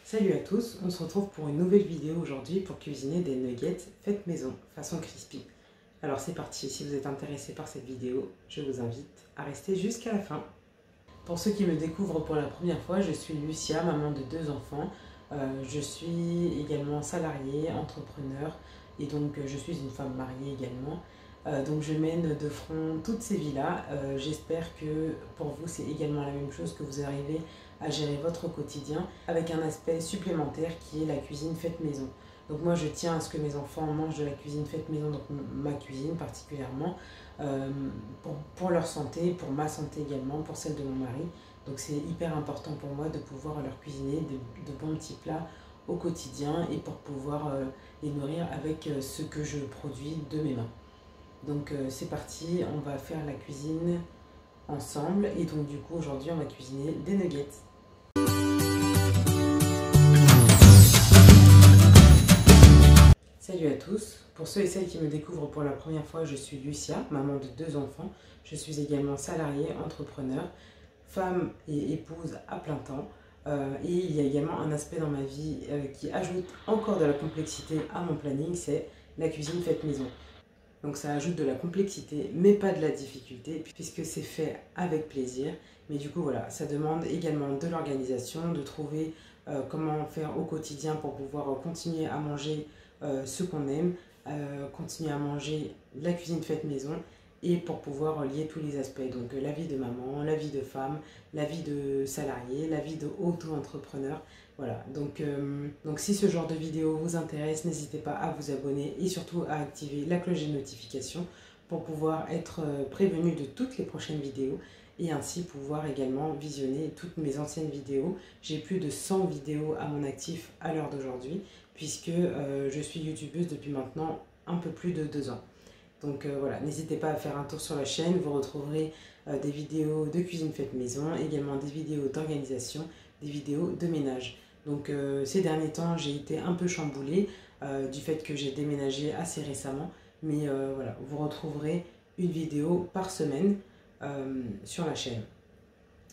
Salut à tous, on se retrouve pour une nouvelle vidéo aujourd'hui pour cuisiner des nuggets faites maison, façon crispy. Alors c'est parti, si vous êtes intéressé par cette vidéo, je vous invite à rester jusqu'à la fin. Pour ceux qui me découvrent pour la première fois, je suis Lucia, maman de 2 enfants. Je suis également salariée, entrepreneur et donc je suis une femme mariée également. Donc je mène de front toutes ces vies-là. J'espère que pour vous c'est également la même chose, que vous arrivez à gérer votre quotidien avec un aspect supplémentaire qui est la cuisine faite maison. Donc moi je tiens à ce que mes enfants mangent de la cuisine faite maison, donc ma cuisine particulièrement, pour leur santé, pour ma santé également, pour celle de mon mari. Donc c'est hyper important pour moi de pouvoir leur cuisiner de bons petits plats au quotidien et pour pouvoir les nourrir avec ce que je produis de mes mains. Donc c'est parti, on va faire la cuisine ensemble et donc du coup aujourd'hui on va cuisiner des nuggets. Salut à tous, pour ceux et celles qui me découvrent pour la première fois, je suis Lucia, maman de 2 enfants. Je suis également salariée, entrepreneur, femme et épouse à plein temps. Et il y a également un aspect dans ma vie qui ajoute encore de la complexité à mon planning, c'est la cuisine faite maison. Donc ça ajoute de la complexité, mais pas de la difficulté, puisque c'est fait avec plaisir. Mais du coup, voilà, ça demande également de l'organisation, de trouver comment faire au quotidien pour pouvoir continuer à manger ce qu'on aime, continuer à manger la cuisine faite maison, et pour pouvoir lier tous les aspects. Donc la vie de maman, la vie de femme, la vie de salarié, la vie de auto-entrepreneur. Voilà, donc si ce genre de vidéo vous intéresse, n'hésitez pas à vous abonner et surtout à activer la cloche de notification pour pouvoir être prévenu de toutes les prochaines vidéos et ainsi pouvoir également visionner toutes mes anciennes vidéos. J'ai plus de 100 vidéos à mon actif à l'heure d'aujourd'hui puisque je suis youtubeuse depuis maintenant un peu plus de 2 ans. Donc voilà, n'hésitez pas à faire un tour sur la chaîne, vous retrouverez des vidéos de cuisine faite maison, également des vidéos d'organisation, des vidéos de ménage. Donc ces derniers temps, j'ai été un peu chamboulée du fait que j'ai déménagé assez récemment. Mais voilà, vous retrouverez une vidéo par semaine sur la chaîne.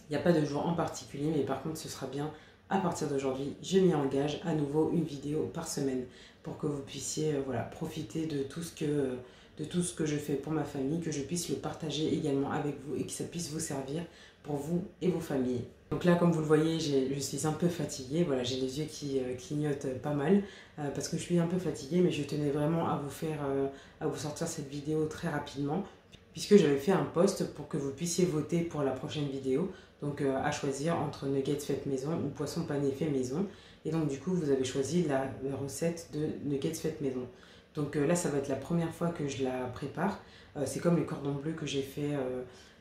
Il n'y a pas de jour en particulier, mais par contre ce sera bien à partir d'aujourd'hui. Je m'y engage à nouveau une vidéo par semaine pour que vous puissiez voilà, profiter de tout ce que je fais pour ma famille, que je puisse le partager également avec vous et que ça puisse vous servir pour vous et vos familles. Donc là, comme vous le voyez, je suis un peu fatiguée. Voilà, j'ai les yeux qui clignotent pas mal parce que je suis un peu fatiguée, mais je tenais vraiment à vous sortir cette vidéo très rapidement puisque j'avais fait un post pour que vous puissiez voter pour la prochaine vidéo. Donc à choisir entre nuggets faites maison ou poisson pané fait maison. Et donc du coup, vous avez choisi la recette de nuggets faites maison. Donc là, ça va être la première fois que je la prépare. C'est comme les cordons bleus que j'ai fait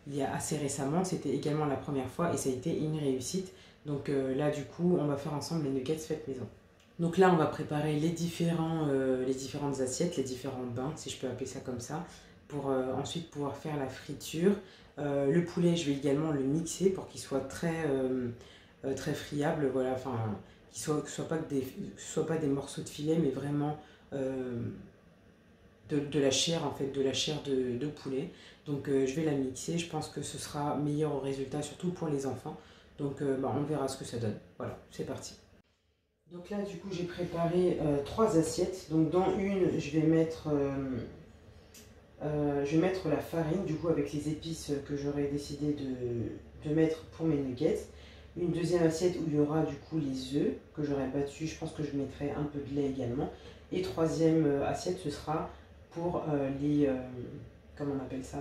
il y a assez récemment. C'était également la première fois et ça a été une réussite. Donc là, du coup, on va faire ensemble les nuggets faites maison. Donc là, on va préparer les différentes assiettes, les différents bains, si je peux appeler ça comme ça, pour ensuite pouvoir faire la friture. Le poulet, je vais également le mixer pour qu'il soit très friable, voilà, enfin, que ce ne soit pas des morceaux de filet, mais vraiment de la chair, en fait, de la chair de poulet. Donc je vais la mixer, je pense que ce sera meilleur au résultat, surtout pour les enfants. Donc on verra ce que ça donne. Voilà, c'est parti. Donc là, du coup, j'ai préparé 3 assiettes. Donc dans une, je vais mettre la farine, du coup, avec les épices que j'aurais décidé de mettre pour mes nuggets. Une deuxième assiette où il y aura du coup les œufs que j'aurais battus. Je pense que je mettrai un peu de lait également. Et troisième assiette, ce sera pour comment on appelle ça,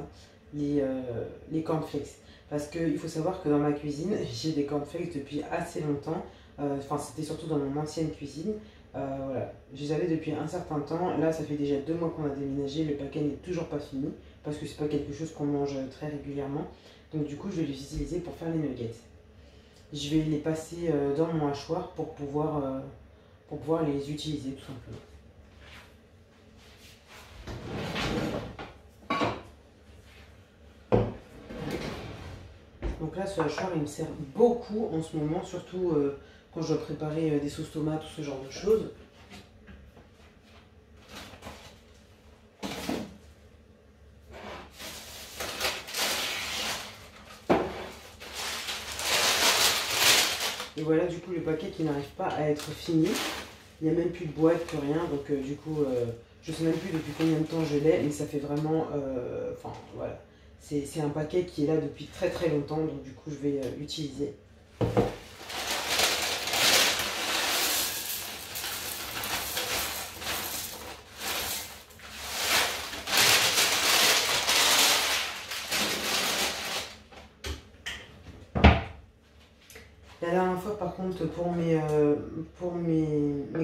les cornflakes. Parce qu'il faut savoir que dans ma cuisine, j'ai des cornflakes depuis assez longtemps. Enfin, c'était surtout dans mon ancienne cuisine. Voilà. Je les avais depuis un certain temps. Là, ça fait déjà 2 mois qu'on a déménagé. Le paquet n'est toujours pas fini parce que c'est pas quelque chose qu'on mange très régulièrement. Donc du coup, je vais les utiliser pour faire les nuggets. Je vais les passer dans mon hachoir pour pouvoir les utiliser tout simplement. Donc là, ce hachoir, il me sert beaucoup en ce moment, surtout quand je dois préparer des sauces tomates ou ce genre de choses. Et voilà, du coup, coup le paquet qui n'arrive pas à être fini. Il n'y a même plus de boîte, plus rien. Donc du coup, je ne sais même plus depuis combien de temps je l'ai. Mais ça fait vraiment... Enfin voilà. C'est un paquet qui est là depuis très très longtemps. Donc du coup, je vais utiliser. La dernière fois, par contre, pour mes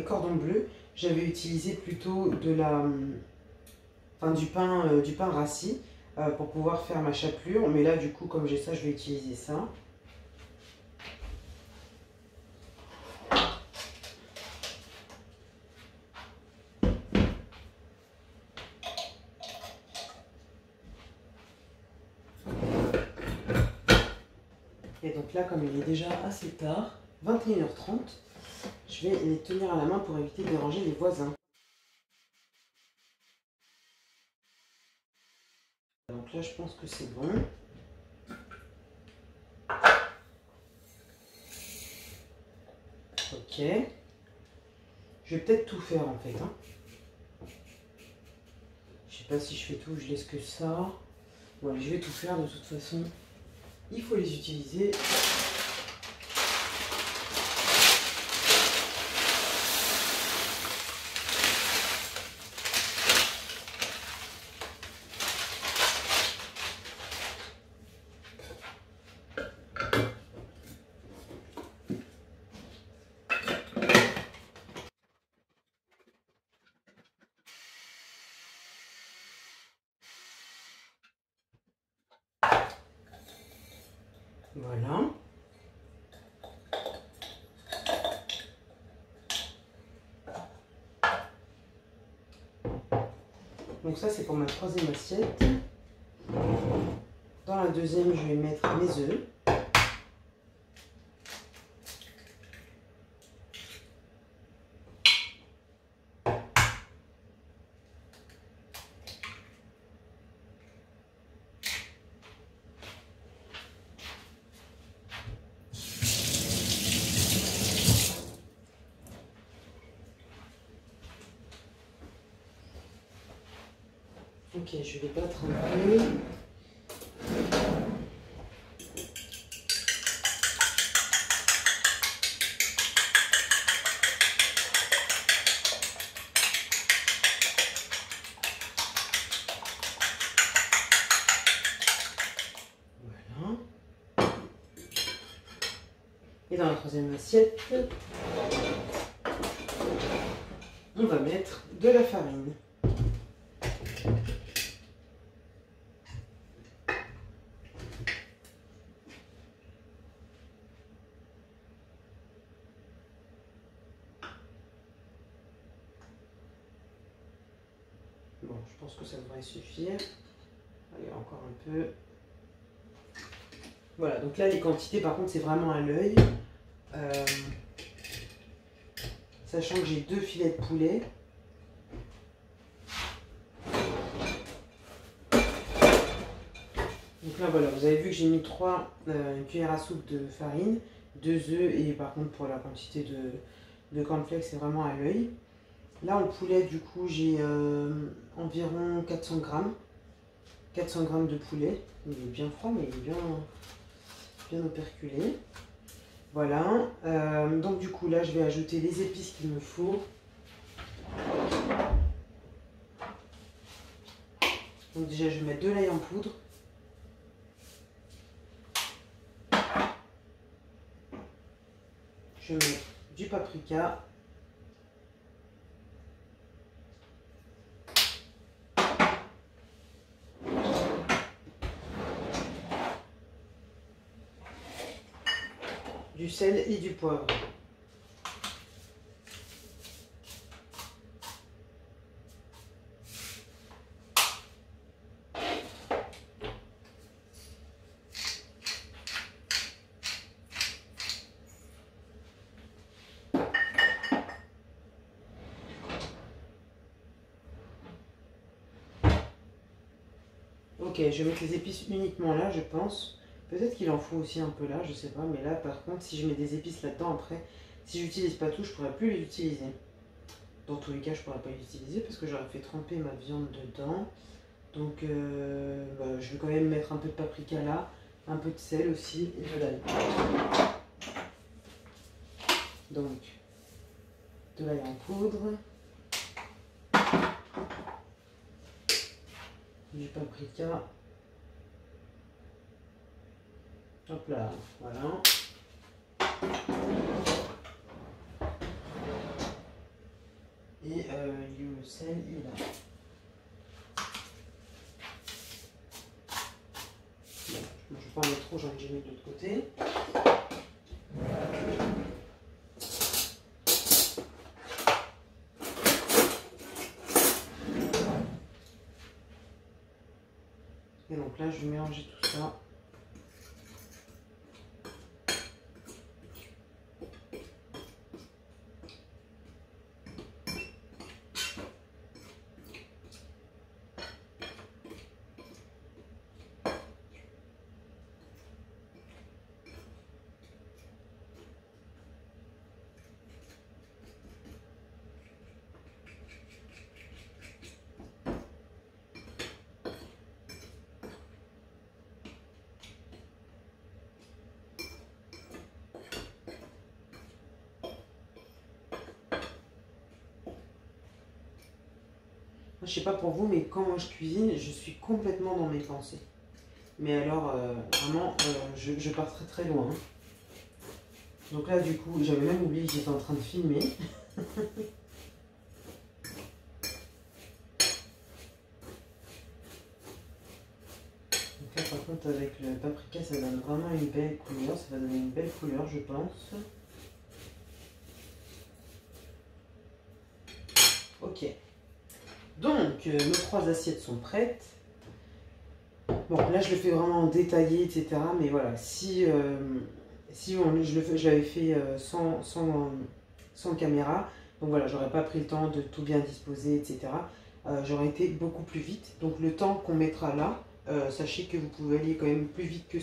cordons bleus, j'avais utilisé plutôt du pain rassis pour pouvoir faire ma chapelure. Mais là, du coup, comme j'ai ça, je vais utiliser ça. Et donc là, comme il est déjà assez tard, 21h30, je vais les tenir à la main pour éviter de déranger les voisins. Donc là, je pense que c'est bon. Ok. Je vais peut-être tout faire en fait. Je sais pas si je fais tout, je laisse que ça. Bon, je vais tout faire de toute façon. Il faut les utiliser. Voilà. Donc ça, c'est pour ma troisième assiette. Dans la deuxième, je vais mettre mes œufs. Ok, je vais battre un peu. Voilà. Et dans la troisième assiette, on va mettre de la farine. Bon, je pense que ça devrait suffire. Allez, encore un peu. Voilà, donc là, les quantités, par contre, c'est vraiment à l'œil. Sachant que j'ai 2 filets de poulet. Donc là, voilà, vous avez vu que j'ai mis 3 cuillères à soupe de farine, 2 œufs et par contre, pour la quantité de cornflakes, c'est vraiment à l'œil. Là, en poulet, du coup, j'ai environ 400 grammes. 400 grammes de poulet. Il est bien froid, mais il est bien operculé. Voilà. Donc, du coup, là, je vais ajouter les épices qu'il me faut. Donc, déjà, je vais mettre de l'ail en poudre. Je vais mettre du paprika. Du sel et du poivre. Ok, je vais mettre les épices uniquement là, je pense. Peut-être qu'il en faut aussi un peu là, je sais pas. Mais là, par contre, si je mets des épices là-dedans, après, si j'utilise pas tout, je pourrais plus les utiliser. Dans tous les cas, je pourrais pas les utiliser parce que j'aurais fait tremper ma viande dedans. Donc, bah, je vais quand même mettre un peu de paprika là, un peu de sel aussi et de l'ail. Donc, de l'ail en poudre, du paprika. Hop là, voilà. Et le sel, il est là. Bon, je ne vais pas en mettre trop, j'en ai déjà mis de l'autre côté. Et donc là, je vais mélanger tout ça. Je sais pas pour vous, mais quand moi je cuisine, je suis complètement dans mes pensées. Mais alors, vraiment, je pars très très loin. Donc là, du coup, j'avais même oublié que j'étais en train de filmer. Donc là, par contre, avec le paprika, ça donne vraiment une belle couleur. Ça va donner une belle couleur, je pense. Ok. Donc, nos 3 assiettes sont prêtes. Bon, là, je le fais vraiment détaillé, etc. Mais voilà, si je l'avais fait sans caméra, donc voilà, j'aurais pas pris le temps de tout bien disposer, etc. J'aurais été beaucoup plus vite. Donc, le temps qu'on mettra là, sachez que vous pouvez aller quand même plus vite que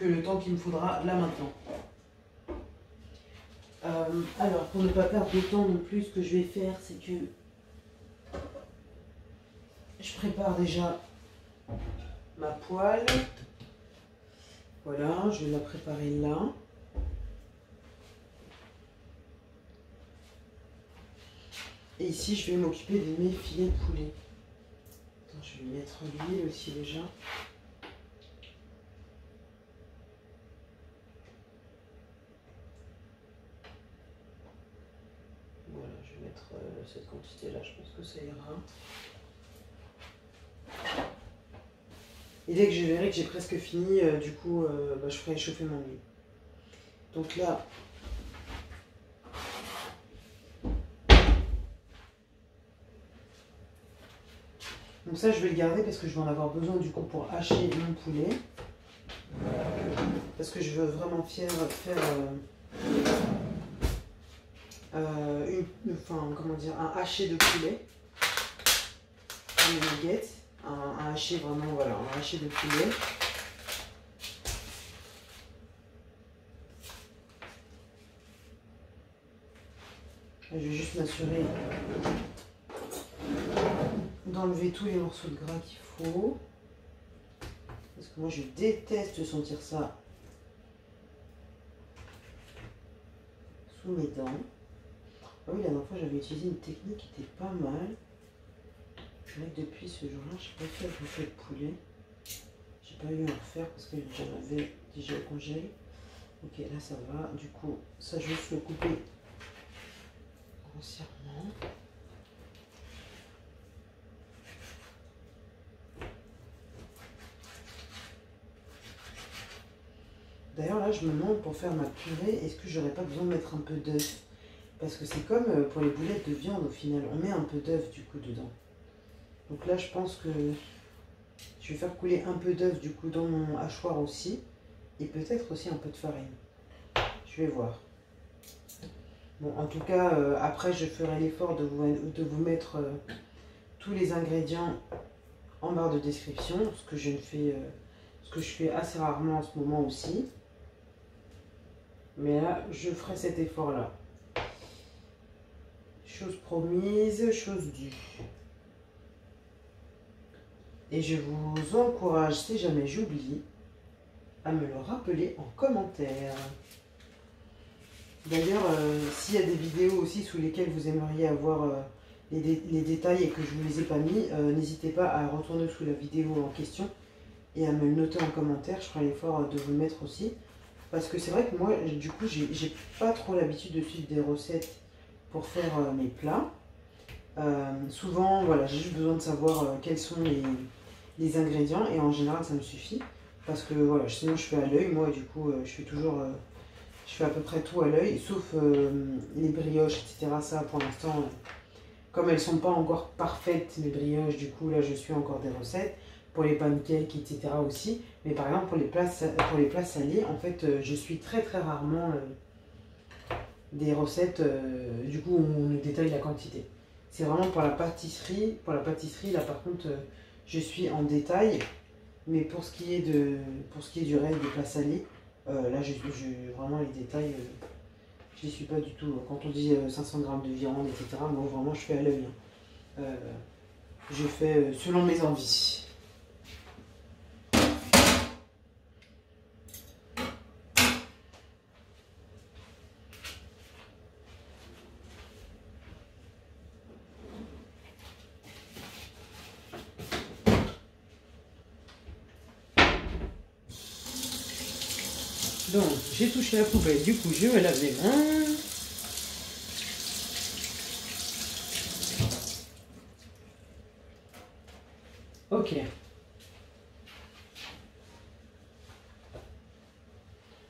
le temps qu'il me faudra là maintenant. Alors, pour ne pas perdre de temps non plus, ce que je vais faire, c'est que je prépare déjà ma poêle. Voilà, je vais la préparer là. Et ici, je vais m'occuper de mes filets de poulet. Attends, je vais mettre l'huile aussi déjà. Voilà, je vais mettre cette quantité-là, je pense que ça ira. Et dès que je verrai que j'ai presque fini, du coup, bah, je ferai chauffer mon huile. Donc là, donc ça, je vais le garder parce que je vais en avoir besoin du coup pour hacher mon poulet. Parce que je veux vraiment faire un haché de poulet. Une nuggets. Un haché vraiment, voilà, un haché de poulet. Je vais juste m'assurer d'enlever tous les morceaux de gras qu'il faut. Parce que moi je déteste sentir ça sous mes dents. Ah oui, la dernière fois j'avais utilisé une technique qui était pas mal. C'est vrai que depuis ce jour-là, je n'ai pas fait le bouffet de poulet. J'ai pas eu à en refaire parce que j'en avais déjà au congèle. Ok, là ça va. Du coup, ça je vais juste le couper grossièrement. D'ailleurs là, je me demande pour faire ma purée, est-ce que j'aurais pas besoin de mettre un peu d'œuf? Parce que c'est comme pour les boulettes de viande au final, on met un peu d'œuf du coup dedans. Donc là, je pense que je vais faire couler un peu d'œuf du coup dans mon hachoir aussi. Et peut-être aussi un peu de farine. Je vais voir. Bon, en tout cas, après, je ferai l'effort de vous mettre tous les ingrédients en barre de description, ce que je ne fais ce que je fais assez rarement en ce moment aussi. Mais là, je ferai cet effort-là. Chose promise, chose due. Et je vous encourage, si jamais j'oublie, à me le rappeler en commentaire. D'ailleurs, s'il y a des vidéos aussi sous lesquelles vous aimeriez avoir les détails et que je ne vous les ai pas mis, n'hésitez pas à retourner sous la vidéo en question et à me le noter en commentaire. Je ferai l'effort de vous le mettre aussi. Parce que c'est vrai que moi, du coup, j'ai pas trop l'habitude de suivre des recettes pour faire mes plats. Souvent, voilà, j'ai juste besoin de savoir quels sont les ingrédients et en général, ça me suffit. Parce que voilà, sinon je fais à l'œil, moi, et du coup, je fais toujours... je fais à peu près tout à l'œil, sauf les brioches, etc. Ça, pour l'instant, comme elles ne sont pas encore parfaites, mes brioches, du coup, là, je suis encore des recettes. Pour les pancakes, etc. aussi. Mais par exemple, pour les plats salés, en fait, je suis très très rarement des recettes, du coup, où on nous détaille la quantité. C'est vraiment pour la pâtisserie. Pour la pâtisserie, là, par contre, je suis en détail. Mais pour ce qui est du reste des plats salés, là, vraiment les détails, je ne les suis pas du tout. Quand on dit 500 g de viande, etc., moi, vraiment, je fais à l'œil. Je fais selon mes envies. Donc, j'ai touché la poubelle, du coup, je me lave les mains. Ok.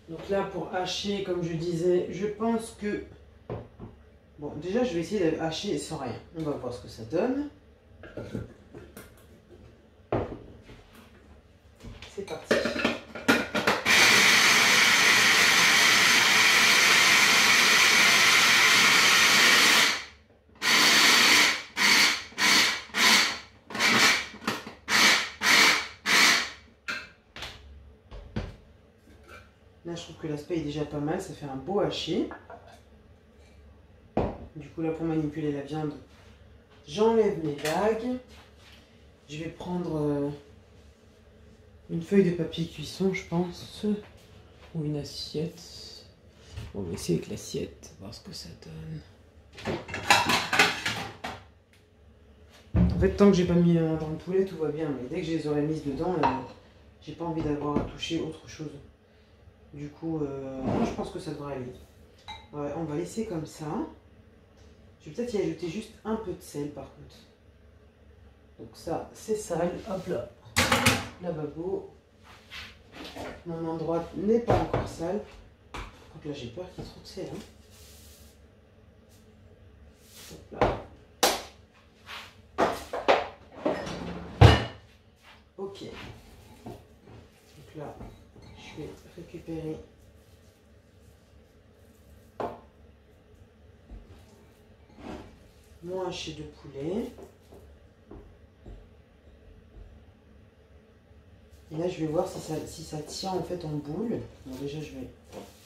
Donc là, pour hacher, comme je disais, je pense que... Bon, déjà, je vais essayer de hacher sans rien. On va voir ce que ça donne. C'est parti. Là, je trouve que l'aspect est déjà pas mal. Ça fait un beau hachis. Du coup, là, pour manipuler la viande, j'enlève mes bagues. Je vais prendre une feuille de papier cuisson, je pense. Ou une assiette. On va essayer avec l'assiette, voir ce que ça donne. En fait, tant que j'ai pas mis dans le poulet, tout va bien. Mais dès que je les aurai mises dedans, j'ai pas envie d'avoir à toucher autre chose. Du coup, je pense que ça devrait aller. Ouais, on va laisser comme ça. Je vais peut-être y ajouter juste un peu de sel par contre. Donc ça, c'est sale. Hop là. Lavabo. Mon endroit n'est pas encore sale. Donc là, j'ai peur qu'il y ait trop de sel. Hop là. Ok. Donc là, je vais récupérer mon haché de poulet. Et là, je vais voir si ça tient en fait en boule. Bon, déjà, je vais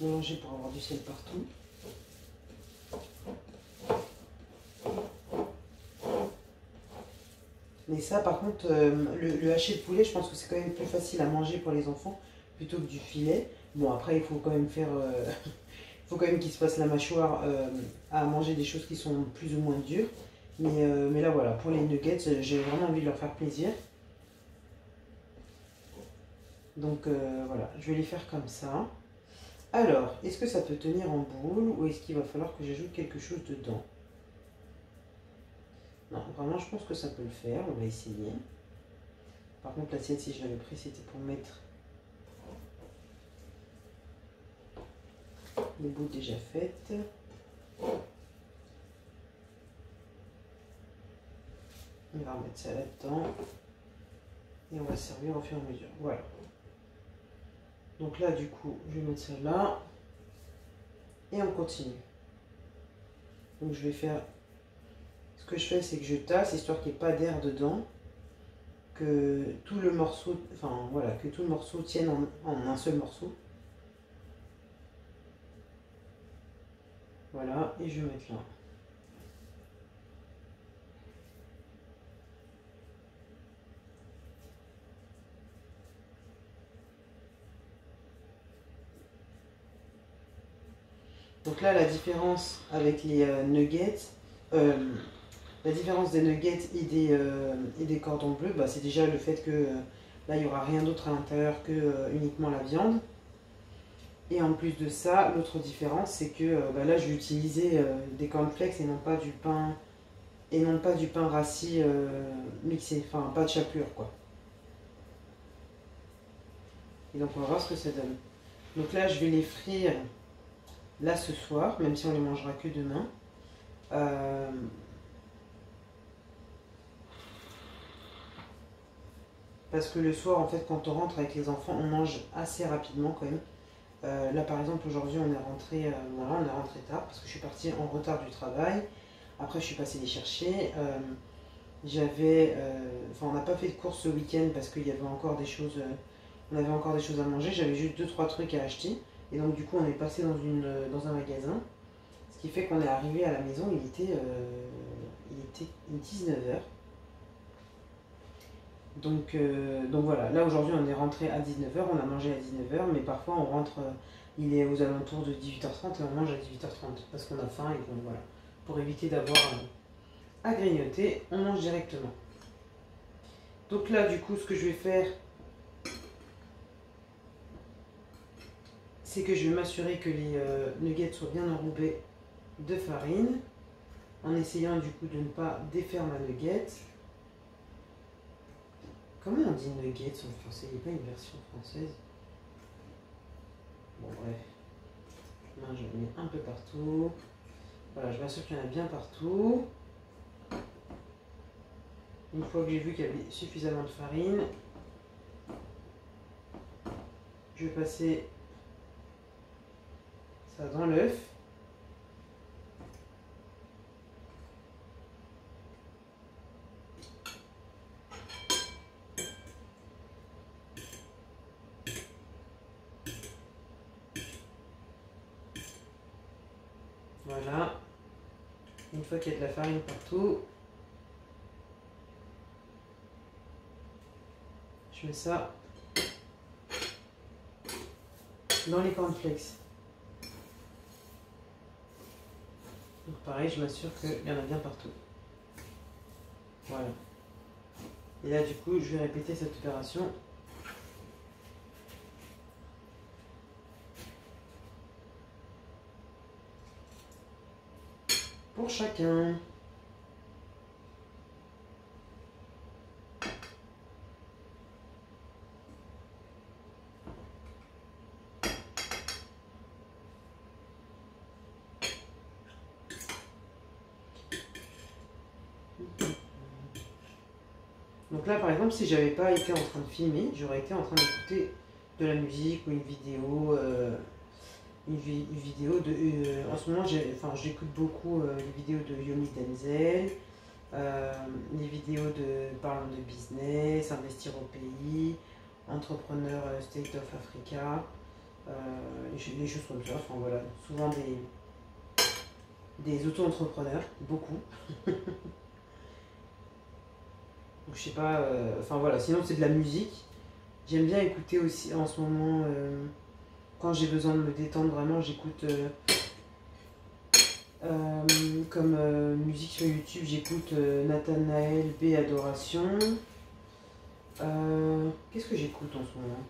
mélanger pour avoir du sel partout. Mais ça, par contre, le haché de poulet, je pense que c'est quand même plus facile à manger pour les enfants plutôt que du filet. Bon, après, il faut quand même faire... il faut quand même qu'ils se fassent la mâchoire à manger des choses qui sont plus ou moins dures. Mais là, voilà, pour les nuggets, j'ai vraiment envie de leur faire plaisir. Donc voilà, je vais les faire comme ça. Alors, est-ce que ça peut tenir en boule ou est-ce qu'il va falloir que j'ajoute quelque chose dedans? Non, vraiment, je pense que ça peut le faire. On va essayer. Par contre, l'assiette, si je l'avais pris, c'était pour mettre les boules déjà faites. On va remettre ça là-dedans. Et on va servir au fur et à mesure. Voilà. Donc là, du coup, je vais mettre ça là. Et on continue. Donc je vais faire... Ce que je fais, c'est que je tasse, histoire qu'il n'y ait pas d'air dedans. que tout le morceau, enfin voilà, que tout le morceau tienne en un seul morceau. Voilà, et je vais mettre là. Donc là, la différence avec les nuggets, la différence des nuggets et des cordons bleus, bah, c'est déjà le fait que là, il n'y aura rien d'autre à l'intérieur que uniquement la viande. Et en plus de ça, l'autre différence, c'est que bah, là, je vais utiliser des cornflakes et non pas du pain rassis mixé, enfin pas de chapelure quoi. Et donc on va voir ce que ça donne. Donc là, je vais les frire là ce soir, même si on les mangera que demain. Parce que le soir, en fait, quand on rentre avec les enfants, on mange assez rapidement quand même. Là, par exemple, aujourd'hui, on est rentré, voilà, on est rentré tard parce que je suis partie en retard du travail. Après, je suis passée les chercher. Enfin, on n'a pas fait de course ce week-end parce qu'il y avait encore des choses, on avait encore des choses à manger. J'avais juste 2-3 trucs à acheter. Et donc, du coup, on est passé dans un magasin. Ce qui fait qu'on est arrivé à la maison, il était 19h. Donc voilà, là aujourd'hui on est rentré à 19h, on a mangé à 19h, mais parfois on rentre, il est aux alentours de 18h30 et on mange à 18h30 parce qu'on a faim et donc voilà. Pour éviter d'avoir à grignoter, on mange directement. Donc là du coup ce que je vais faire, c'est que je vais m'assurer que les nuggets soient bien enrobés de farine, en essayant du coup de ne pas défaire ma nugget. Comment on dit nuggets en français? Il n'y a pas une version française. Bon bref. Là, je mets un peu partout. Voilà, je m'assure qu'il y en a bien partout. Une fois que j'ai vu qu'il y avait suffisamment de farine, je vais passer ça dans l'œuf. Voilà. Une fois qu'il y a de la farine partout, je mets ça dans les cornflakes. Donc pareil, je m'assure qu'il y en a bien partout. Voilà. Et là du coup, je vais répéter cette opération. Pour chacun. Donc là, par exemple, si j'avais pas été en train de filmer, j'aurais été en train d'écouter de la musique ou une vidéo. Une vidéo de... en ce moment, j'écoute beaucoup les vidéos de Yomi Denzel, les vidéos de parlant de business, investir au pays, entrepreneur State of Africa, les choses comme ça. Enfin voilà, souvent des auto-entrepreneurs, beaucoup. Donc, je sais pas, enfin voilà, sinon c'est de la musique. J'aime bien écouter aussi en ce moment, quand j'ai besoin de me détendre vraiment, j'écoute comme musique sur YouTube, j'écoute Nathanaël B Adoration. Qu'est-ce que j'écoute en ce moment?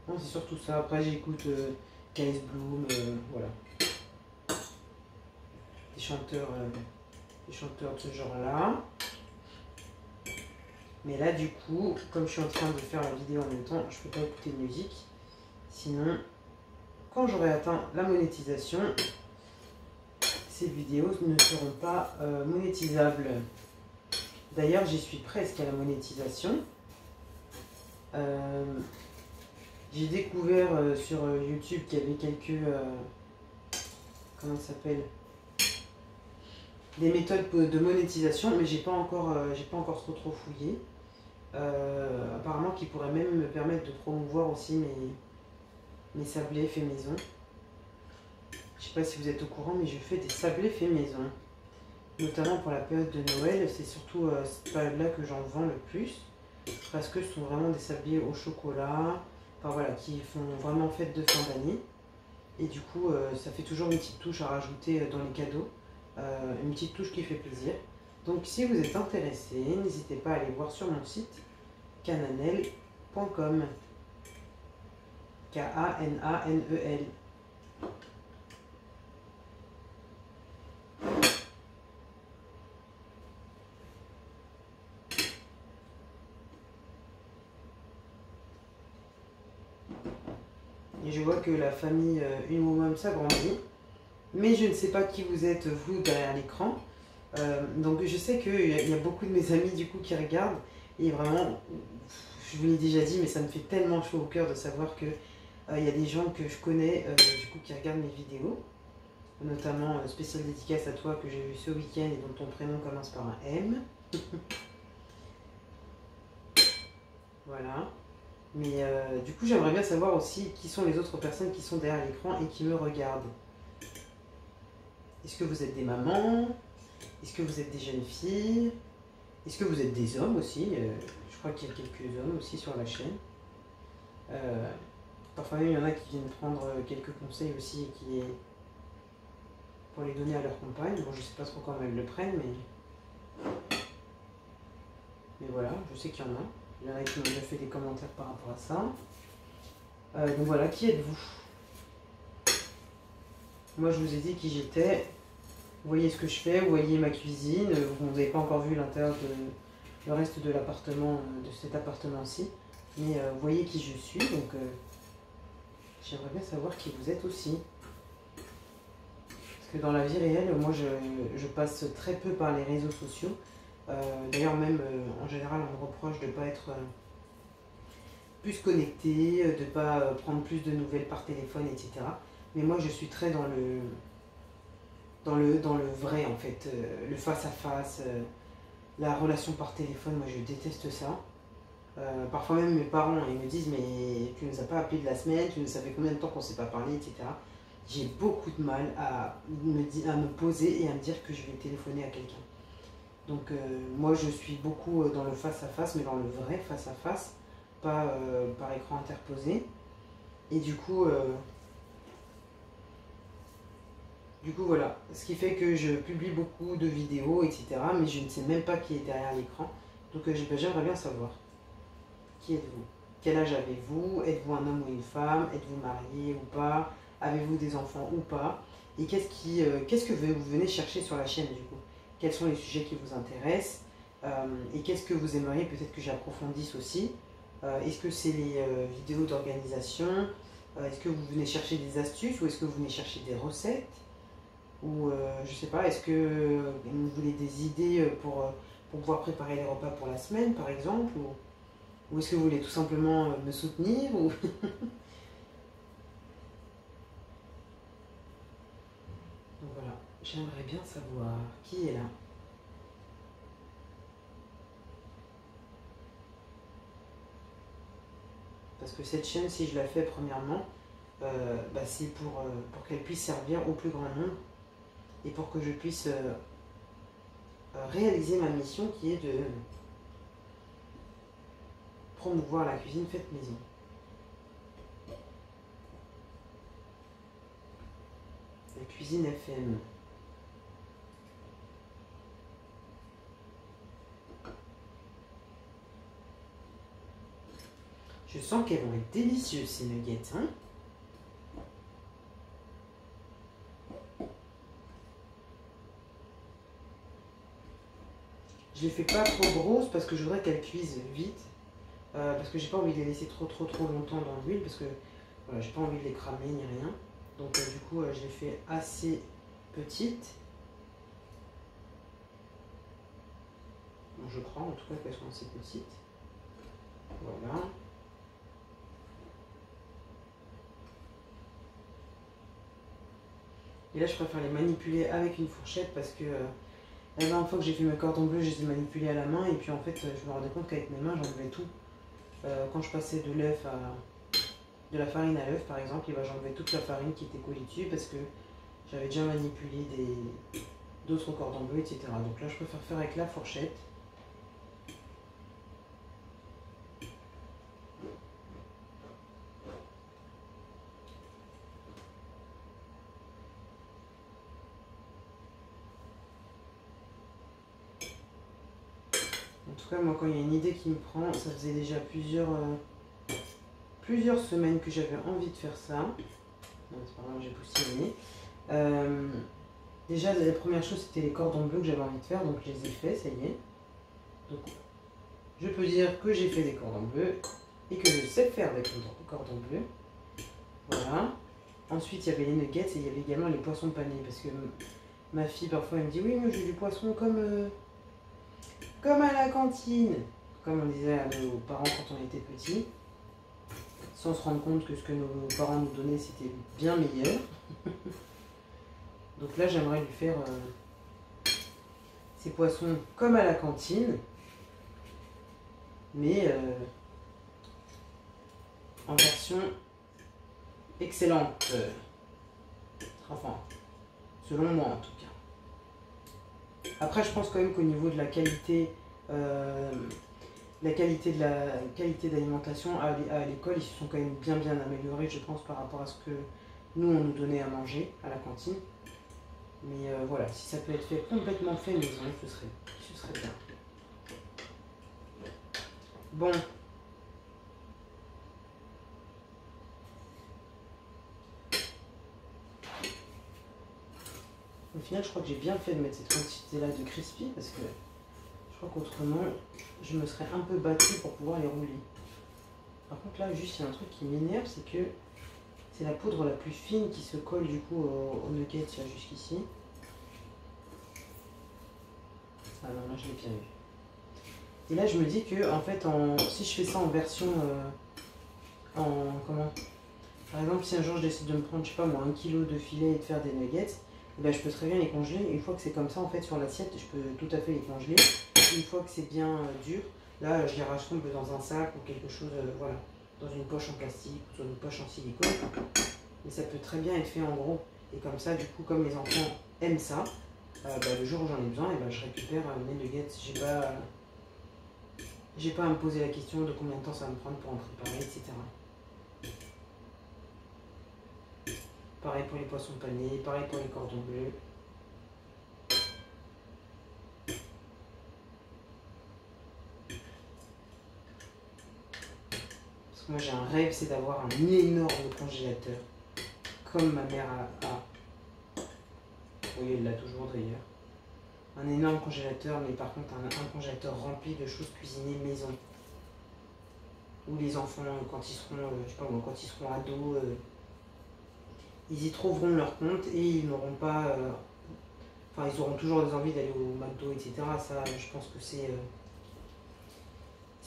Non, c'est surtout ça. Après j'écoute KS Bloom, voilà. Des chanteurs de ce genre-là. Mais là, du coup, comme je suis en train de faire la vidéo en même temps, je ne peux pas écouter de musique. Sinon, quand j'aurai atteint la monétisation, ces vidéos ne seront pas monétisables. D'ailleurs, j'y suis presque à la monétisation. J'ai découvert sur YouTube qu'il y avait quelques... comment ça s'appelle? Des méthodes de monétisation, mais j'ai pas encore trop fouillé. apparemment qui pourrait même me permettre de promouvoir aussi mes sablés faits maison. Je sais pas si vous êtes au courant, mais je fais des sablés faits maison. Notamment pour la période de Noël, c'est surtout cette période-là que j'en vends le plus. Parce que ce sont vraiment des sablés au chocolat, enfin voilà, qui font vraiment fête de fin d'année. Et du coup, ça fait toujours une petite touche à rajouter dans les cadeaux. Une petite touche qui fait plaisir. Donc si vous êtes intéressé, n'hésitez pas à aller voir sur mon site Kananel.com. Kananel. Et je vois que la famille Une Woman s'agrandit. Mais je ne sais pas qui vous êtes, vous, derrière l'écran. Donc je sais qu'il y a beaucoup de mes amis du coup qui regardent. Et vraiment, je vous l'ai déjà dit, mais ça me fait tellement chaud au cœur de savoir que il y a des gens que je connais du coup qui regardent mes vidéos. Notamment spéciale dédicace à toi que j'ai vu ce week-end et dont ton prénom commence par un M. Voilà. Mais du coup, j'aimerais bien savoir aussi qui sont les autres personnes qui sont derrière l'écran et qui me regardent. Est-ce que vous êtes des mamans? Est-ce que vous êtes des jeunes filles? Est-ce que vous êtes des hommes aussi? Je crois qu'il y a quelques hommes aussi sur la chaîne. Parfois il y en a qui viennent prendre quelques conseils aussi et qui, pour les donner à leur compagne. Bon, je sais pas trop comment elles le prennent, mais voilà, je sais qu'il y en a. Il y en a qui m'ont déjà fait des commentaires par rapport à ça. Donc voilà, qui êtes-vous? Moi, je vous ai dit qui j'étais. Vous voyez ce que je fais, vous voyez ma cuisine. Vous n'avez pas encore vu l'intérieur le reste de l'appartement, de cet appartement-ci. Mais vous voyez qui je suis, donc j'aimerais bien savoir qui vous êtes aussi. Parce que dans la vie réelle, moi, je passe très peu par les réseaux sociaux. D'ailleurs, même en général, on me reproche de ne pas être plus connecté, de ne pas prendre plus de nouvelles par téléphone, etc. Mais moi, je suis très dans le vrai, en fait, le face-à-face, la relation par téléphone, moi, je déteste ça. Parfois même mes parents, ils me disent, mais tu ne nous as pas appelé de la semaine, tu ne savais combien de temps qu'on ne s'est pas parlé, etc. J'ai beaucoup de mal à me poser et à me dire que je vais téléphoner à quelqu'un. Donc moi, je suis beaucoup dans le face-à-face, mais dans le vrai face-à-face, pas par écran interposé. Et du coup, voilà. Ce qui fait que je publie beaucoup de vidéos, etc. Mais je ne sais même pas qui est derrière l'écran. Donc j'aimerais bien savoir. Qui êtes-vous? Quel âge avez-vous? Êtes-vous un homme ou une femme? Êtes-vous marié ou pas? Avez-vous des enfants ou pas? Et qu'est-ce que vous venez chercher sur la chaîne du coup? Quels sont les sujets qui vous intéressent? Et qu'est-ce que vous aimeriez peut-être que j'approfondisse aussi? Est-ce que c'est les vidéos d'organisation? Est-ce que vous venez chercher des astuces ou est-ce que vous venez chercher des recettes? Ou je sais pas, est-ce que vous voulez des idées pour pouvoir préparer les repas pour la semaine par exemple? Ou est-ce que vous voulez tout simplement me soutenir ou... Donc voilà, j'aimerais bien savoir qui est là. Parce que cette chaîne, si je la fais premièrement, c'est pour qu'elle puisse servir au plus grand nombre et pour que je puisse réaliser ma mission qui est de promouvoir la cuisine faite maison. La cuisine FM. Je sens qu'elles vont être délicieuses ces nuggets, hein. Je les fais pas trop grosses parce que je voudrais qu'elles cuisent vite. Parce que j'ai pas envie de les laisser trop longtemps dans l'huile parce que voilà, j'ai pas envie de les cramer ni rien. Donc du coup je les fais assez petites. Bon, je crois en tout cas qu'elles sont assez petites. Voilà. Et là je préfère les manipuler avec une fourchette parce que La dernière fois que j'ai fait mes cordons bleus, je les ai manipulés à la main et puis en fait, je me rendais compte qu'avec mes mains, j'enlevais tout. Quand je passais de la farine à l'œuf par exemple, et ben, j'enlevais toute la farine qui était collée dessus parce que j'avais déjà manipulé d'autres cordons bleus, etc. Donc là, je préfère faire avec la fourchette. En tout cas, moi, quand il y a une idée qui me prend, ça faisait déjà plusieurs semaines que j'avais envie de faire ça. Non, c'est pas grave, j'ai poussiéré. Déjà, la première chose, c'était les cordons bleus que j'avais envie de faire, donc je les ai faits, ça y est. Donc, je peux dire que j'ai fait des cordons bleus et que je sais faire des cordons bleus. Voilà. Ensuite, il y avait les nuggets et il y avait également les poissons panés, parce que ma fille, parfois, elle me dit « Oui, moi, j'ai du poisson comme à la cantine », comme on disait à nos parents quand on était petits, sans se rendre compte que ce que nos parents nous donnaient, c'était bien meilleur. Donc là, j'aimerais lui faire ces poissons comme à la cantine, mais en version excellente. Enfin, selon moi en tout cas. Après, je pense quand même qu'au niveau de la qualité, d'alimentation à l'école, ils se sont quand même bien améliorés, je pense, par rapport à ce que nous, on nous donnait à manger à la cantine. Mais voilà, si ça peut être fait complètement fait maison, ce serait bien. Bon. Au final, je crois que j'ai bien fait de mettre cette quantité-là de crispy parce que je crois qu'autrement, je me serais un peu battue pour pouvoir les rouler. Par contre, là, juste, il y a un truc qui m'énerve, c'est que c'est la poudre la plus fine qui se colle du coup au nugget jusqu'ici. Ah non, là, je l'ai bien eu. Et là, je me dis que, en fait, si je fais ça en version... Par exemple, si un jour je décide de me prendre, je sais pas moi, 1 kg de filet et de faire des nuggets, eh ben, je peux très bien les congeler. Une fois que c'est comme ça, en fait, sur l'assiette, je peux tout à fait les congeler. Une fois que c'est bien dur, là, je les rachète dans un sac ou quelque chose, voilà, dans une poche en plastique ou dans une poche en silicone. Mais ça peut très bien être fait en gros. Et comme ça, du coup, comme les enfants aiment ça, le jour où j'en ai besoin, je récupère mes nuggets. J'ai pas à me poser la question de combien de temps ça va me prendre pour en préparer, etc. Pareil pour les poissons panés, pareil pour les cordons bleus. Parce que moi j'ai un rêve, c'est d'avoir un énorme congélateur. Comme ma mère a. Oui, elle l'a toujours d'ailleurs. Un énorme congélateur, mais par contre un congélateur rempli de choses cuisinées maison. Où les enfants, quand ils seront, je sais pas moi, quand ils seront ados, ils y trouveront leur compte et ils n'auront pas... Enfin, ils auront toujours des envies d'aller au McDo, etc. Ça, je pense que c'est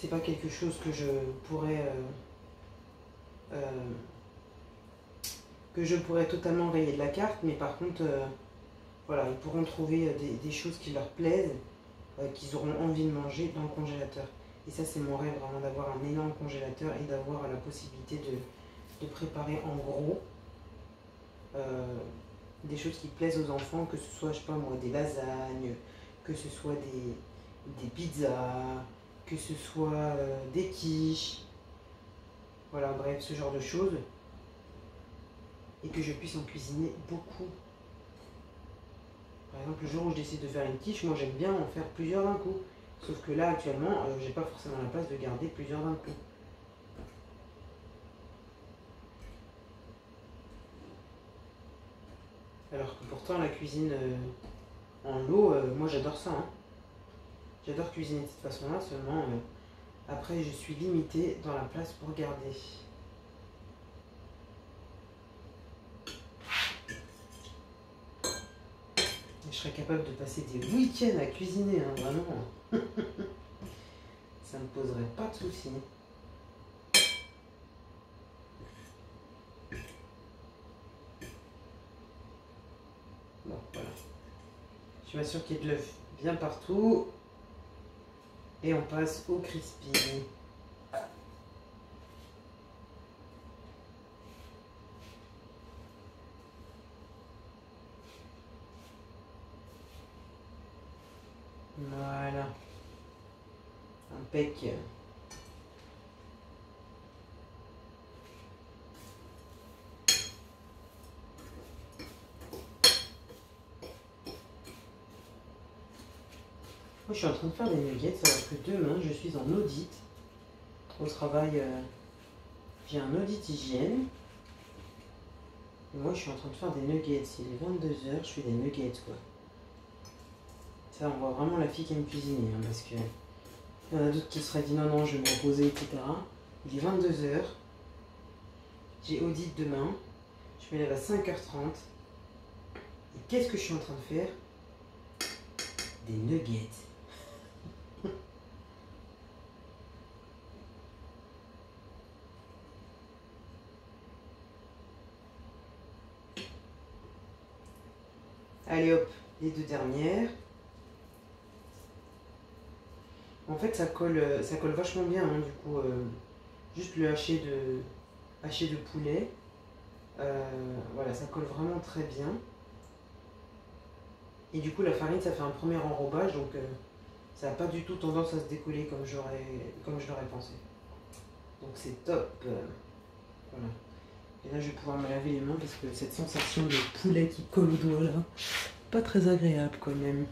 pas quelque chose que je pourrais totalement rayer de la carte, mais par contre, voilà, ils pourront trouver des choses qui leur plaisent, qu'ils auront envie de manger dans le congélateur. Et ça, c'est mon rêve, vraiment, d'avoir un énorme congélateur et d'avoir la possibilité de préparer en gros des choses qui plaisent aux enfants, que ce soit, je sais pas moi, des lasagnes, que ce soit des pizzas, que ce soit des quiches, voilà, bref, ce genre de choses, et que je puisse en cuisiner beaucoup. Par exemple, le jour où je décide de faire une quiche, moi j'aime bien en faire plusieurs d'un coup. Sauf que là, actuellement, j'ai pas forcément la place de garder plusieurs d'un coup. Alors que pourtant, la cuisine en lot, moi j'adore ça. Hein. J'adore cuisiner de cette façon-là, seulement après je suis limitée dans la place pour garder. Je serais capable de passer des week-ends à cuisiner, hein, vraiment. Ça ne me poserait pas de soucis. Bon, voilà. Je m'assure qu'il y ait de l'œuf bien partout. Et on passe au crispy. Voilà. Impec. Moi, je suis en train de faire des nuggets, alors que demain, je suis en audit. Au travail, j'ai un audit hygiène. Et moi, je suis en train de faire des nuggets. Il est 22 h, je fais des nuggets, quoi. Ça, on voit vraiment la fille qui aime cuisiner, hein, parce que il y en a d'autres qui se seraient dit non, non, je vais me reposer, etc. Il est 22 h. J'ai audit demain. Je me lève à 5 h 30. Et qu'est-ce que je suis en train de faire? Des nuggets. Allez hop, les deux dernières. En fait, ça colle vachement bien, hein, du coup. Juste le haché de poulet. Voilà, ça colle vraiment très bien. Et du coup, la farine, ça fait un premier enrobage, donc ça n'a pas du tout tendance à se décoller comme je l'aurais pensé. Donc c'est top. Voilà. Et là, je vais pouvoir me laver les mains parce que cette sensation de poulet qui colle au doigt, là, pas très agréable quand même.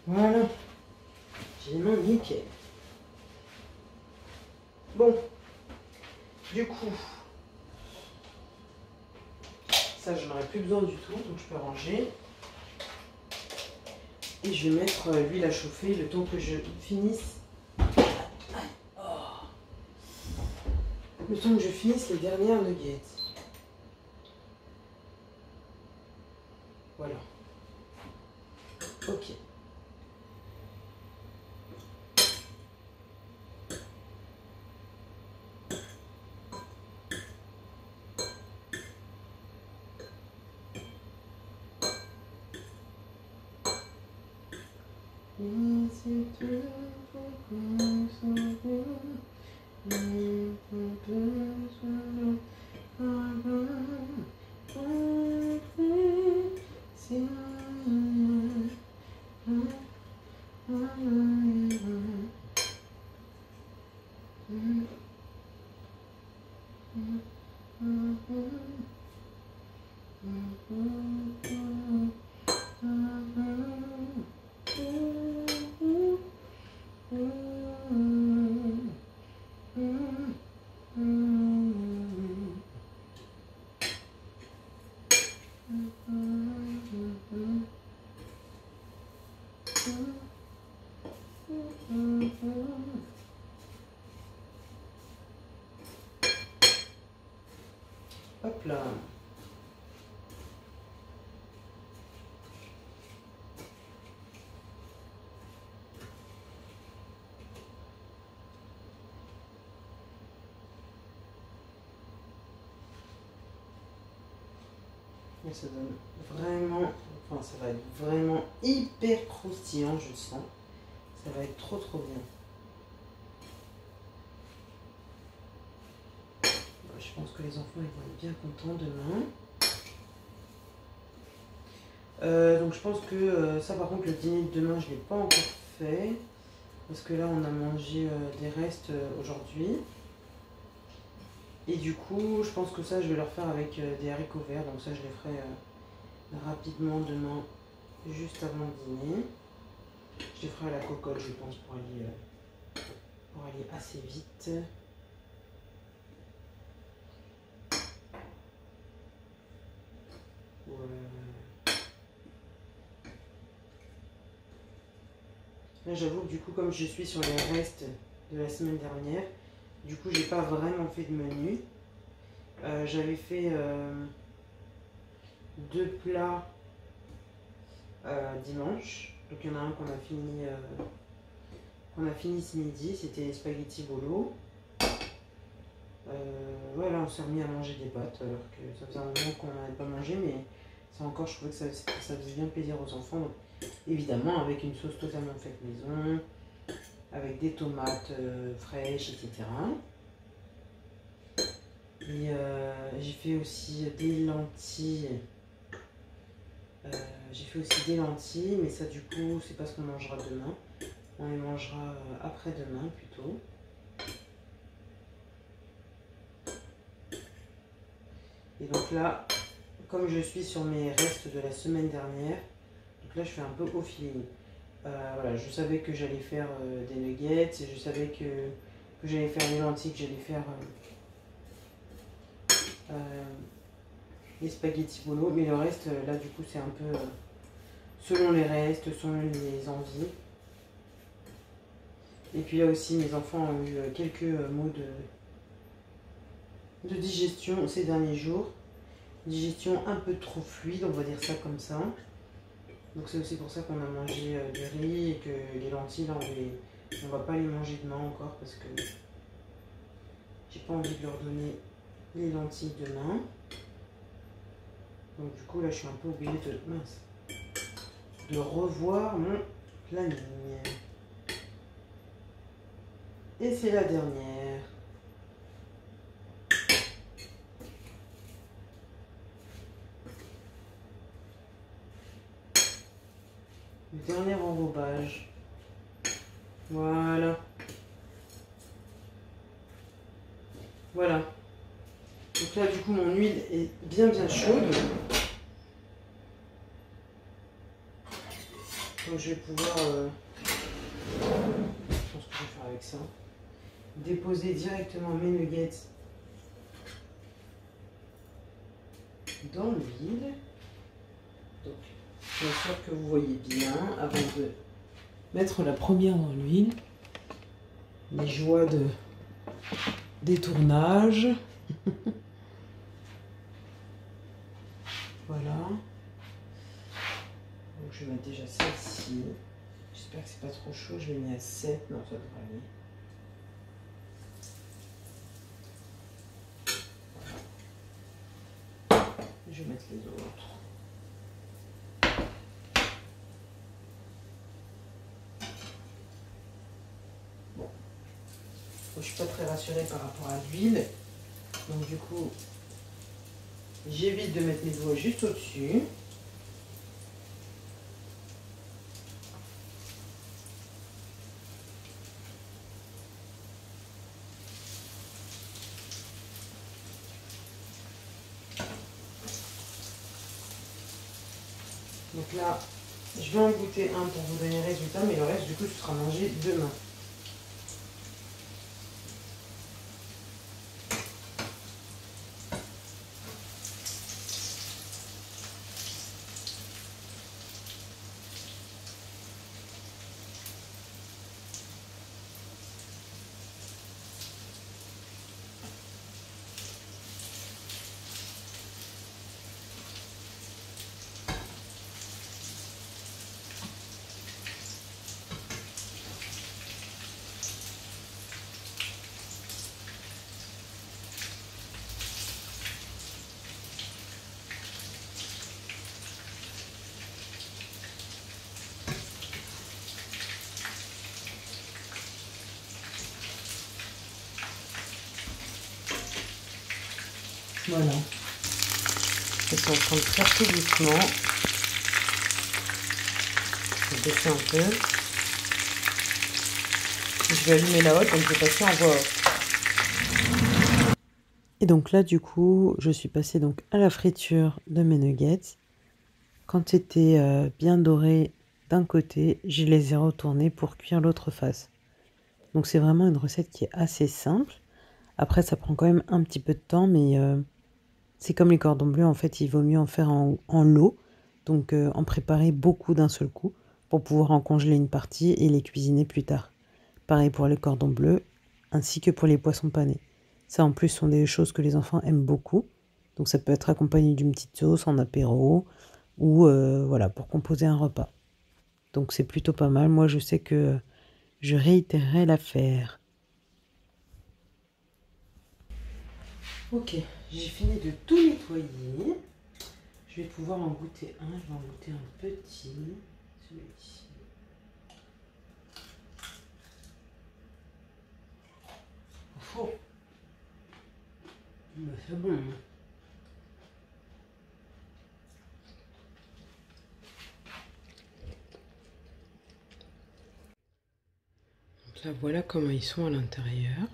Voilà, j'ai les mains nickel. Bon, du coup, ça je n'en aurai plus besoin du tout, donc je peux ranger. Et je vais mettre l'huile à chauffer le temps que je finisse. Le temps que je finisse les dernières nuggets. Voilà. Ok. Hop là. Et ça donne vraiment, enfin ça va être vraiment hyper croustillant, je sens. Ça va être trop bien. pense que les enfants ils vont être bien contents demain. Donc je pense que ça par contre le dîner de demain je ne l'ai pas encore fait. Parce que là on a mangé des restes aujourd'hui. Et du coup je pense que ça je vais leur faire avec des haricots verts. Donc ça je les ferai rapidement demain juste avant le dîner. Je les ferai à la cocotte je pense pour aller assez vite. Là j'avoue que du coup comme je suis sur les restes de la semaine dernière, du coup j'ai pas vraiment fait de menu. J'avais fait 2 plats dimanche. Donc il y en a un qu'on a fini ce midi, c'était les spaghetti bolo. Voilà, on s'est remis à manger des pâtes alors que ça faisait un moment qu'on n'avait pas mangé, mais ça encore je trouvais que ça faisait bien plaisir aux enfants. Donc, évidemment avec une sauce totalement faite maison, avec des tomates fraîches, etc. Et j'ai fait aussi des lentilles. Mais ça du coup c'est pas ce qu'on mangera demain. On les mangera après-demain plutôt. Et donc là, comme je suis sur mes restes de la semaine dernière, donc là je fais un peu au feeling. Voilà, je savais que j'allais faire des nuggets, et je savais que j'allais faire les lentilles, que j'allais faire les spaghettis bolo, mais le reste, là du coup c'est un peu selon les restes, selon les envies. Et puis là aussi mes enfants ont eu quelques maux de digestion ces derniers jours. Digestion un peu trop fluide, on va dire ça comme ça. Donc c'est aussi pour ça qu'on a mangé du riz et que les lentilles, là, on va pas les manger demain encore parce que j'ai pas envie de leur donner les lentilles demain. Donc du coup là je suis un peu obligée de revoir mon planning. Et c'est la dernière. Le dernier enrobage. Voilà. Voilà. Donc là, du coup, mon huile est bien chaude. Donc je vais pouvoir, je pense que je vais faire avec ça, déposer directement mes nuggets dans l'huile. Donc, je suis sûre que vous voyez bien avant de mettre la première dans l'huile. Les joies des tournages. Voilà. Donc je vais mettre déjà celle-ci. J'espère que c'est pas trop chaud. Je l'ai mis à 7. Non, ça devrait aller. Voilà. Je vais mettre les autres. Bon. Je suis pas très rassurée par rapport à l'huile. Donc du coup, j'évite de mettre mes doigts juste au-dessus. Donc là, je vais en goûter un pour vous donner le résultat, mais le reste du coup, ce sera mangé demain. Voilà. Ils sont en train de faire tout doucement. Je vais baisser un peu. Je vais allumer la haute, donc je vais passer en voie haute. Et donc là, du coup, je suis passée donc à la friture de mes nuggets. Quand c'était bien doré d'un côté, je les ai retournés pour cuire l'autre face. Donc c'est vraiment une recette qui est assez simple. Après, ça prend quand même un petit peu de temps, mais c'est comme les cordons bleus, en fait, il vaut mieux en faire en lot. Donc en préparer beaucoup d'un seul coup pour pouvoir en congeler une partie et les cuisiner plus tard. Pareil pour les cordons bleus, ainsi que pour les poissons panés. Ça, en plus, sont des choses que les enfants aiment beaucoup. Donc ça peut être accompagné d'une petite sauce en apéro ou voilà, pour composer un repas. Donc c'est plutôt pas mal. Moi, je sais que je réitérerai l'affaire. Ok, j'ai fini de tout nettoyer. Je vais pouvoir en goûter un. Je vais en goûter un petit. Celui-ci. Oh, c'est bon. Donc là, voilà comment ils sont à l'intérieur.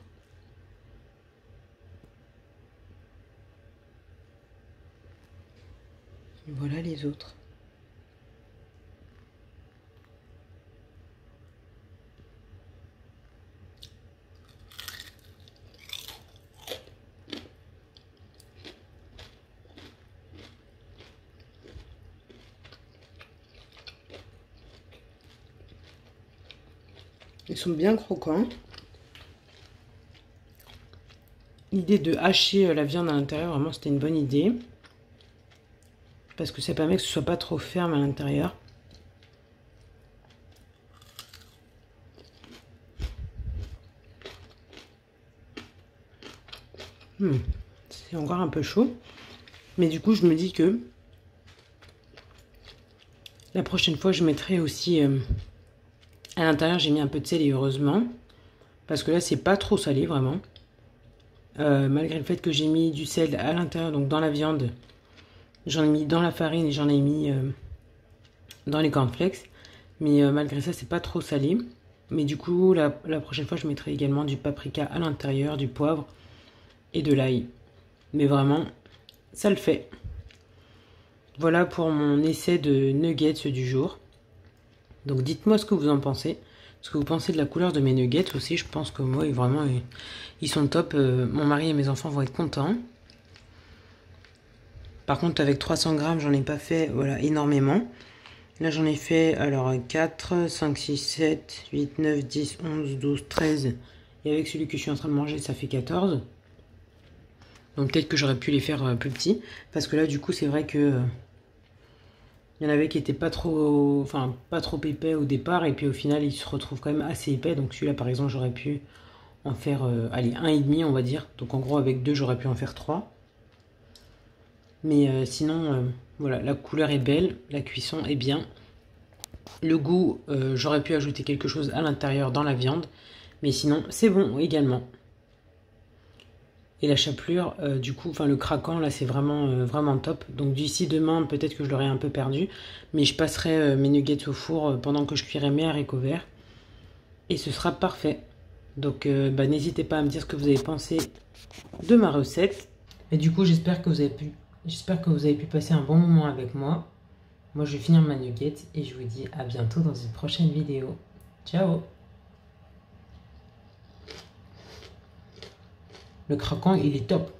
Voilà les autres. Ils sont bien croquants. L'idée de hacher la viande à l'intérieur, vraiment, c'était une bonne idée. Parce que ça permet que ce soit pas trop ferme à l'intérieur. C'est encore un peu chaud. Mais du coup, je me dis que la prochaine fois, je mettrai aussi... à l'intérieur, j'ai mis un peu de sel et heureusement. Parce que là, c'est pas trop salé, vraiment. Malgré le fait que j'ai mis du sel à l'intérieur, donc dans la viande. J'en ai mis dans la farine et j'en ai mis dans les cornflakes. Mais malgré ça, c'est pas trop salé. Mais du coup, la prochaine fois, je mettrai également du paprika à l'intérieur, du poivre et de l'ail. Mais vraiment, ça le fait. Voilà pour mon essai de nuggets du jour. Donc dites-moi ce que vous en pensez. Ce que vous pensez de la couleur de mes nuggets aussi. Je pense que moi, vraiment, ils sont top. Mon mari et mes enfants vont être contents. Par contre, avec 300 grammes, j'en ai pas fait voilà, énormément. Là, j'en ai fait alors 4, 5, 6, 7, 8, 9, 10, 11, 12, 13. Et avec celui que je suis en train de manger, ça fait 14. Donc peut-être que j'aurais pu les faire plus petits. Parce que là, du coup, c'est vrai que... il y en avait qui étaient pas trop épais au départ. Et puis au final, ils se retrouvent quand même assez épais. Donc celui-là, par exemple, j'aurais pu en faire, allez, 1,5 on va dire. Donc en gros, avec 2, j'aurais pu en faire 3. Mais sinon, voilà, la couleur est belle, la cuisson est bien. Le goût, j'aurais pu ajouter quelque chose à l'intérieur dans la viande. Mais sinon, c'est bon également. Et la chapelure, du coup, enfin le craquant, là, c'est vraiment, vraiment top. Donc d'ici demain, peut-être que je l'aurai un peu perdu. Mais je passerai mes nuggets au four pendant que je cuirai mes haricots verts. Et ce sera parfait. Donc n'hésitez pas à me dire ce que vous avez pensé de ma recette. Et du coup, j'espère que vous avez pu passer un bon moment avec moi. Moi, je vais finir ma nugget et je vous dis à bientôt dans une prochaine vidéo. Ciao! Le craquant, il est top!